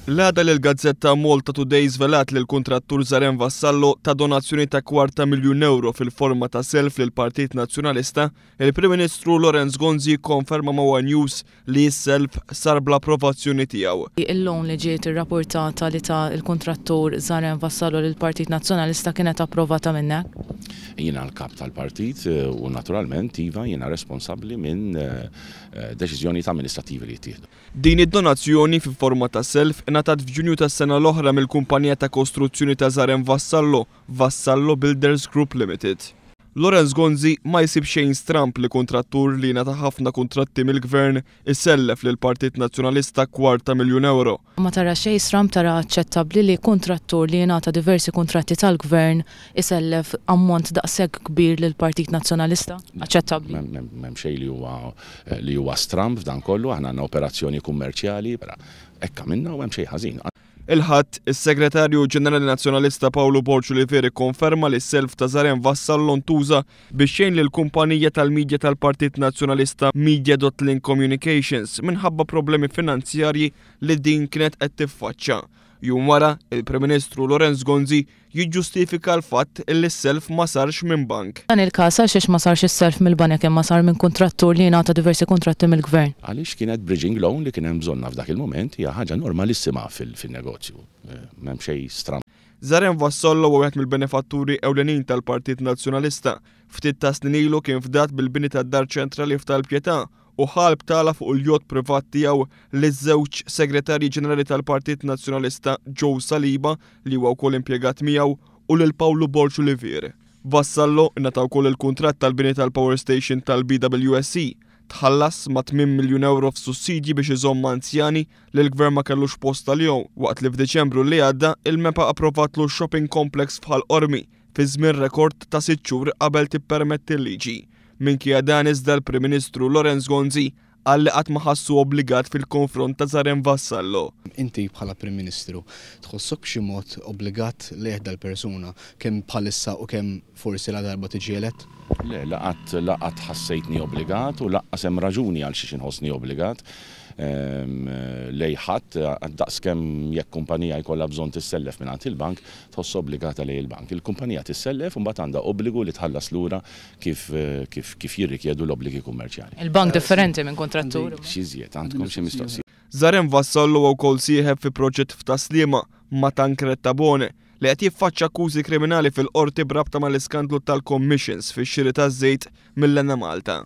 L-għada l-Gazzetta Malta Today żvelat li l-kuntrattur Zarem Vassallo ta' donazzjoni ta' €250,000 fil-forma ta' self lil Partit Nazzjonalista, il-Prim Ministru Lorenz Gonzi konferma ma' News li s-self sar bl-approvazzjoni tiegħu. Il-lon li ġiet irrapportata li ta' il-kuntrattur Zarem Vassallo lil Partit Nazzjonalista kienet approvata minnek? Jiena l-kap tal-partit u naturalment iva jiena responsabbli minn deċiżjoni amministrativi li jittieħdu. Din id-donazzjoni fi forma ta' self ingħatat f'Ġunju tas-sena l-oħra mill-kumpanija ta' kostruzzjoni ta' Zarem Vassallo, Vassallo Builders Group Limited. Lorenz Gonzi ma jsib xejn stramp li kuntrattur li ngħata ħafna kuntratti mill-Gvern isellef lil Partit Nazzjonalista €250,000. Ma tara xejn stramp tara aċċettabbli li kuntrattur li jingħata diversi kuntratti tal-Gvern isellef ammont daqshekk kbir lil Partit Nazzjonalista? Aċċettabbli? M'hemm xejn li huwa stramp f'dan kollu, aħna għandna operazzjoni kummerċjali, hekk għamilna u hemm xejn ħażin. Il-ħadd, is-Segretarju Ġenerali Nazzjonalista Paolo Borġu Liveri konferma li s-self ta' Zarem Vassallo ntuża biex jgħin lil kumpanija tal-midja tal-Partit Nazzjonalista Media.Link Communications minħabba problemi finanzjarji li din kienet qed tiffaċċja. Jum wara, il-Prim Ministru Lorenz Gonzi jiġġustifika l-fatt li s-self ma sarx minn bank. Dan il-każ għaliex ma sarx is-self mill-banek imma sar minn kuntrattur li jingħata diversi kuntratti mill-Gvern. Għaliex kienet bridging loan li kien hemm bżonna f'dak il-mument hija ħaġa normalissima fin-negozju. M'hemm xejn stram. Zarem Vassallo huwa wieħed mill-benefatturi ewlenin tal-Partit Nazzjonalista. Ftit ta' snin ilu kien fdat bil-bini tad-Dar Ċentrali f'Tal-Pjetà u ħalb tala fuq il-jot privat tiegħu liż-żewġ Segretarji Ġenerali tal-Partit Nazzjonalista Joe Saliba li huwa wkoll impjegat miegħu u lil Paolo Borġu Liveri. Vassallo ingħata wkoll il-kuntratt tal-bini tal-Power Station tal-BWSC tħallas ma' €8,000,000 f'sussidji biex iżomm anzjani li l-Gvern ma kellux post tal-jom waqt li f'Diċembru li għadda il-MEPA approvatlu shopping complex bħal Qormi fi żmien rekord ta' 6 xhur qabel tippermetti l-liġi. Minkejja dan iżda l-Prim Ministru Lorenz Gonzi qal li qatt ma ħassu obbligat fil-konfront ta' Zarem Vassallo. Inti bħala Prim Ministru tħossok b'xi mod obbligat lejh dal-persuna kemm bħalissa u kemm forsi la darba tiġi elett? Le, laqat ħassejtni obbligat u laqqas hemm raġuni għal xiex inħossni obbligat. Lejħat daqskemm jekk kumpanija jkollha bżonn tissellef mingħand il-bank tħoss obbligata lejn il-bank. Il-kumpanija tissellef u mbagħad għandha obbligu li tħallas lura kif jirrikjedu l-obbligi kummerċjali. Il-bank differenti minn kontrattur. Xi żjed għandkom xi mistoqsija. Zarem Vassallo wkoll sieħeb fi proġett f'Taslima ma' Tankred Tabone li qed jiffaċċja akkużi kriminali fil-qorti brabta mal-iskandlu tal-commissions fix-xiri taż-żejt mill-Lena Malta.